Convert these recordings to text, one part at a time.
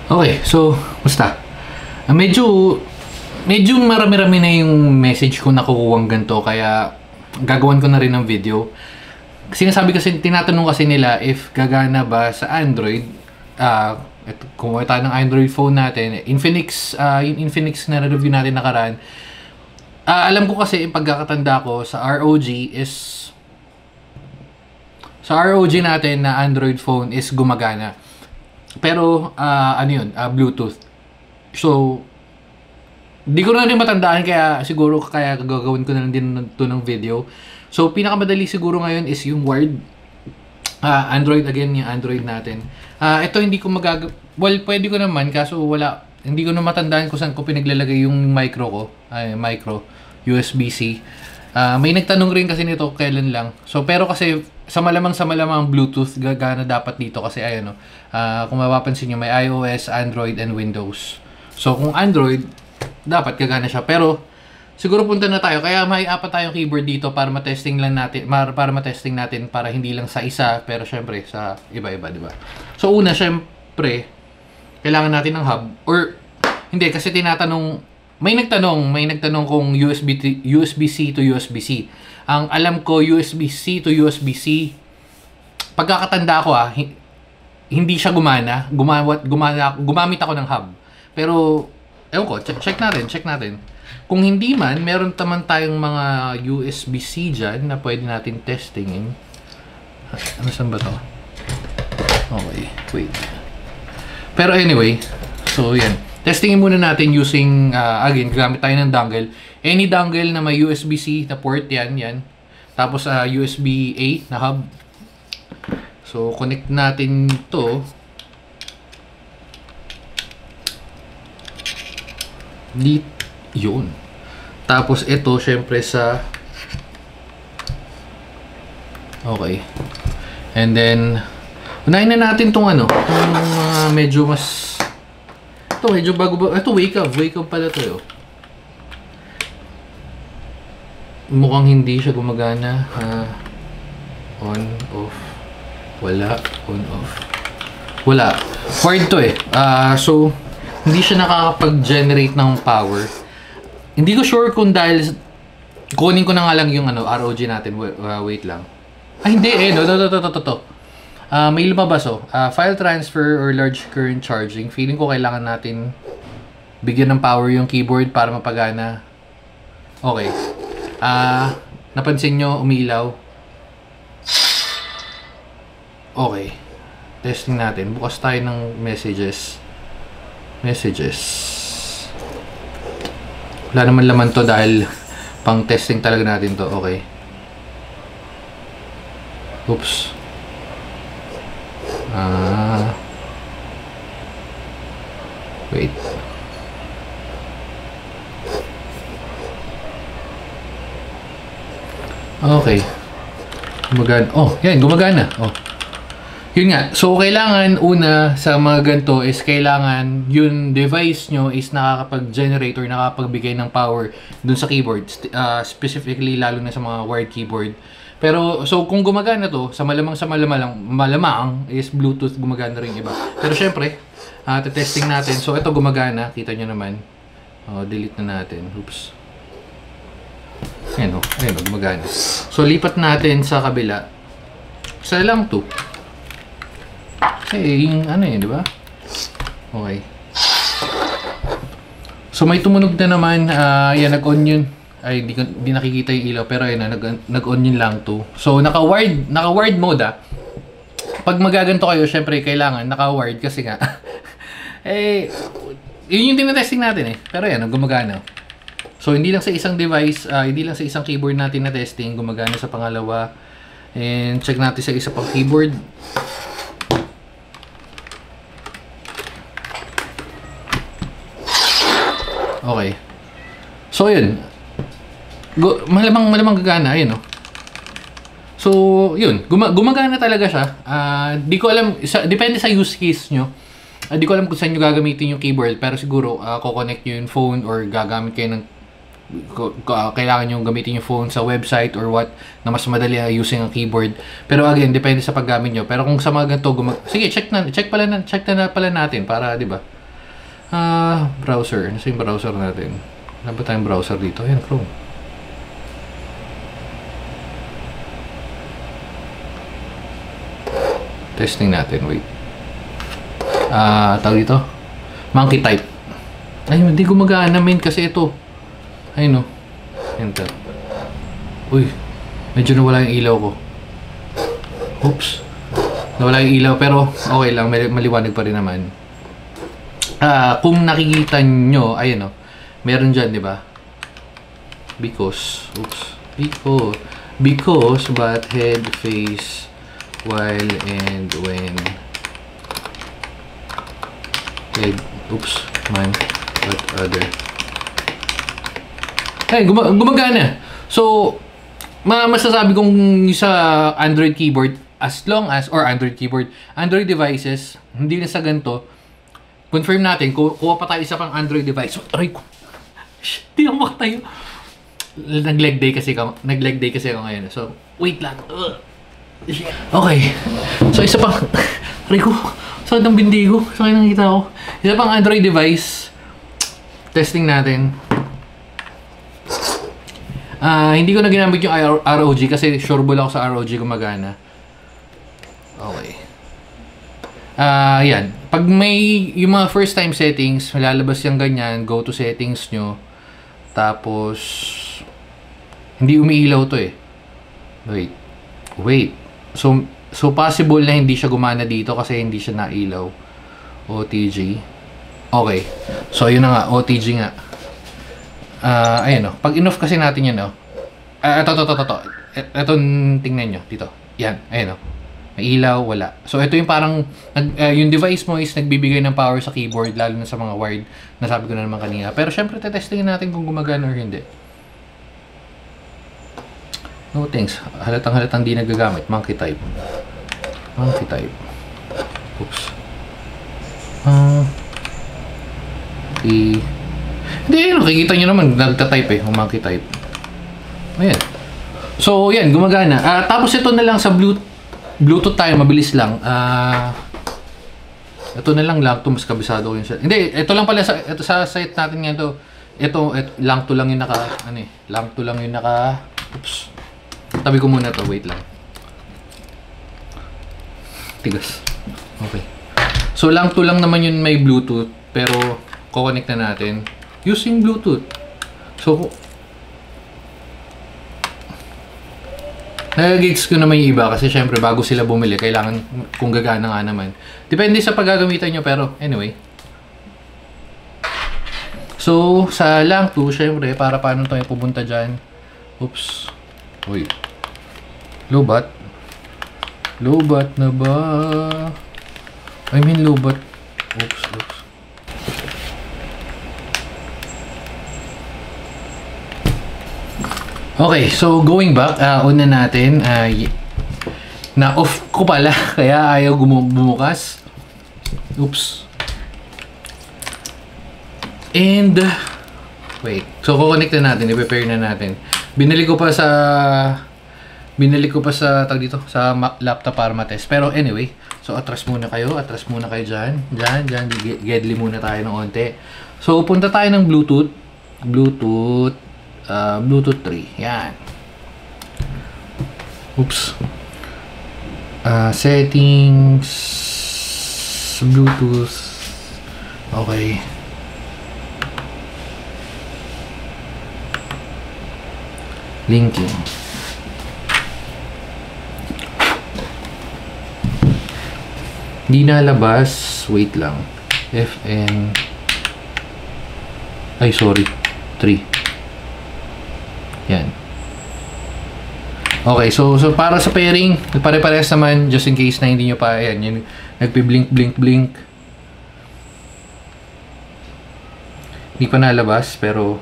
Okay, so, basta. Medyo marami-rami na yung message ko nakukuha ganito, kaya gagawan ko na rin ng video. Sinasabi kasi, tinatanong kasi nila if gagana ba sa Android. Kumuha tayo ng Android phone natin. Yung Infinix na review natin nakaraan. Alam ko kasi, yung pagkakatanda ko sa ROG is... Sa ROG natin na Android phone is gumagana. Pero, ano yun? Bluetooth. So, di ko na rin matandaan, kaya siguro kaya gagawin ko na lang din ito ng video. So, pinakamadali siguro ngayon is yung wired. Android again, yung Android natin. Ito hindi ko well, pwede ko naman, kaso wala. Hindi ko na matandaan kung saan ko pinaglalagay yung micro ko. Micro, USB-C. May nagtanong rin kasi nito kailan lang. So, pero kasi sa malamang Bluetooth gagana dapat dito kasi ayan no. Kung mapapansin niyo may iOS, Android and Windows. So, kung Android dapat gagana siya. Pero siguro punta na tayo. Kaya may apat tayong keyboard dito para ma-testing lang natin, para ma-testing natin para hindi lang sa isa pero syempre sa iba-iba, di ba? So, una syempre kailangan natin ng hub or hindi kasi may nagtanong kung USB-C to USB-C. Ang alam ko, USB-C to USB-C, pagkakatanda ko hindi siya gumana. Gumamit ako ng hub. Pero, ewan ko, check natin. Kung hindi man, meron naman tayong mga USB-C dyan na pwede natin testingin. Ano saan ba to? Okay, wait. Pero anyway, so yan. Testingin muna natin using, again, gamit tayo ng dongle. Any dongle na may USB-C na port, yan. Tapos, USB-A na hub. So, connect natin to. Yun. Tapos, ito, syempre sa... Okay. And then, unahin na natin tong medyo mas... Ito, medyo bago. Ito, wake up pala to. Mukhang hindi siya gumagana. On, off. Wala, on, off. Wala. Wired to so, hindi siya nakakapag-generate ng power. Hindi ko sure kung dahil... Kunin ko na nga lang yung ROG natin. Wait lang. Hindi no. May lumabas file transfer or large current charging. Feeling ko kailangan natin bigyan ng power yung keyboard para mapagana. Okay. Napansin nyo, umilaw. Okay. Testing natin. Bukas tayo ng messages. Wala naman laman to dahil pang testing talaga natin to. Okay. Oops. Wait. Okay. Gumagana. Yan, gumagana. Yun nga. So, kailangan una sa mga ganito is kailangan yung device nyo is nakakapag-generate or nakakapagbigay ng power dun sa keyboard. Specifically, lalo na sa mga wired keyboard. Pero, so kung gumagana to, sa malamang is Bluetooth, gumagana rin iba. Pero syempre, testing natin. So, ito gumagana. Kita nyo naman. Delete na natin. Oops. Ayan gumagana. So, lipat natin sa kabila. Isa lang to. Kasi, yung di ba? Okay. So, may tumunog na naman. Yan, nag-on yun. Ay, di nakikita yung ilaw, pero ayun nag-on yun lang to. So, naka-wired mode Pag magaganto kayo, syempre, kailangan naka-wired kasi nga. Yun yung tinatesting natin Pero yan, gumagana. So, hindi lang sa isang device, hindi lang sa isang keyboard natin na testing, gumagana sa pangalawa. And check natin sa isa pang keyboard. Okay. So, yun. Malamang gagana, ayun So, yun. Gumagana talaga siya. Di ko alam, depende sa use case nyo. Di ko alam kung saan nyo gagamitin yung keyboard, pero siguro, ko-connect nyo yung phone or gagamit kayo ng kailangan nyo gamitin yung phone sa website or what na mas madali using ang keyboard. Pero again, depende sa paggamit nyo. Pero kung sa mga ganito, sige, check na pala natin para, di ba? Browser. Ano yung browser natin? Wala ba tayong browser dito? Ayan, Chrome. Testing natin. Wait. Tawag dito? Monkey type. Ay, hindi gumagana main kasi ito. Ay, no. Enter. Uy. Medyo nawala yung ilaw ko. Oops. Nawala yung ilaw pero okay lang. Maliwanag pa rin naman. Kung nakikita nyo, ayun o, meron dyan, di ba? Because but head, face, while, and when. Head, man, what other. Ay, gumagana. So, masasabi kong sa Android keyboard, as long as, or Android keyboard, Android devices, hindi na sa ganito, confirm natin, kuha pa tayo isa pang Android device. Aray ko. Di ako makatayo. Nag-leg day kasi ako ngayon. So, wait lang. Okay. So, isa pang... Aray ko. Sakit ang bindi ko. Sakit nakita ko. Isa pang Android device. Testing natin. Hindi ko na ginamit yung ROG kasi sureball ako sa ROG gumagana. Okay. Yan. Pag may yung mga first time settings, malalabas yung ganyan, go to settings nyo. Tapos, hindi umiilaw to eh. Wait. So possible na hindi siya gumana dito kasi hindi siya nailaw. OTG. Okay. So, yun na nga. OTG nga. Ayan o. Pag in-off kasi natin yan o. Ito. Itong tingnan nyo. Dito. Yan. Ayan o. May ilaw, wala. So, ito yung parang, yung device mo is nagbibigay ng power sa keyboard, lalo na sa mga wired, nasabi ko na naman kanina. Pero, syempre, testingin natin kung gumagana or hindi. No thanks. Halatang di nagagamit. Monkey type. Oops. Hindi, nakikita nyo naman, nagta-type eh, yung monkey type. Ayan. So, yan, gumagana. Tapos, ito na lang sa Bluetooth tayo, mabilis lang. Ito na lang to, mas kabisado ko yung set. Hindi, ito lang pala ito sa site natin ngayon to. Ito lang to lang yung oops. Tabi ko muna to, wait lang. Tigas. Okay. So lang to lang naman yun may Bluetooth, pero ko-connect na natin using Bluetooth. So nag-gigs ko naman yung iba kasi syempre bago sila bumili, kailangan kung gagana nga naman. Depende sa paggagamitan nyo pero anyway. So sa lang to, syempre para paano tayo pupunta dyan. Oops. Uy. Lobat. Lobat na ba? I mean lobat. Oops. Okay, so going back, una natin, na-off ko pala, kaya ayaw bumukas. Oops. And, wait. So, kukonect na natin, i-prepare na natin. Binili ko pa sa tag dito, sa laptop para matest. Pero anyway, so atras muna kayo dyan. Gedli muna tayo ng onte. So, punta tayo ng Bluetooth 3. Yan. Oops. Settings. Bluetooth. Okay. Linking. Di nalabas. Wait lang. FN. Ay, sorry. 3. Yan. Okay, so para sa pairing, pare-parehas naman, just in case na hindi nyo pa, ayan, yun, nagpi-blink. Hindi pa nalabas, pero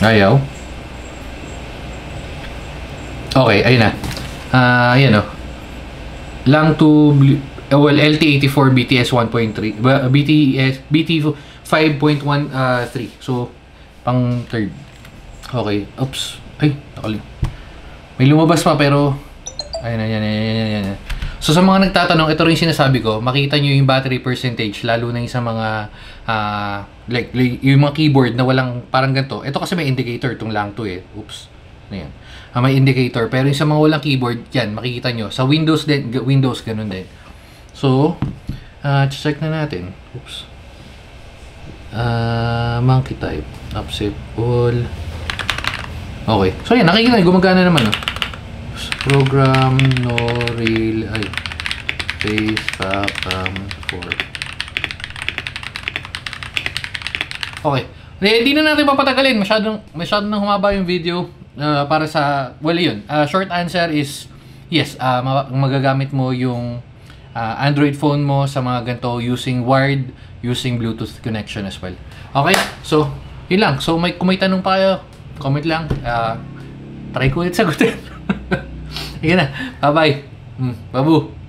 ayaw. Okay, ayun na. Ayan o. Lang to LT84 BTS 1.3 BT 5.13 so pang third. Okay, oops. Ay, nakali. May lumabas pa pero Ayan, ayan, ayan, ayan, ayan. So sa mga nagtatanong, ito rin sinasabi ko, makita nyo yung battery percentage, lalo na yung sa mga, like, yung mga keyboard na walang parang ganito. Ito kasi may indicator, itong lang to eh. Oops. Ayan. May indicator. Pero yung sa mga walang keyboard, yan, makikita nyo. Sa Windows din, Windows, ganun din. So, check na natin. Oops. Monkey type. Upset all. Okay. So yan, nakikita nyo, gumagana naman, no? Program no real ay face cam 4. Okay. Hindi na natin papatagalin. Masyadong nang humaba yung video para sa yun. Short answer is yes, magagamit mo yung Android phone mo sa mga ganito using wired, using Bluetooth connection as well. Okay? So, yun lang. So, kung may tanong pa kayo, comment lang. Try ko ulit sagutin. Sige na. Bye-bye. Babu.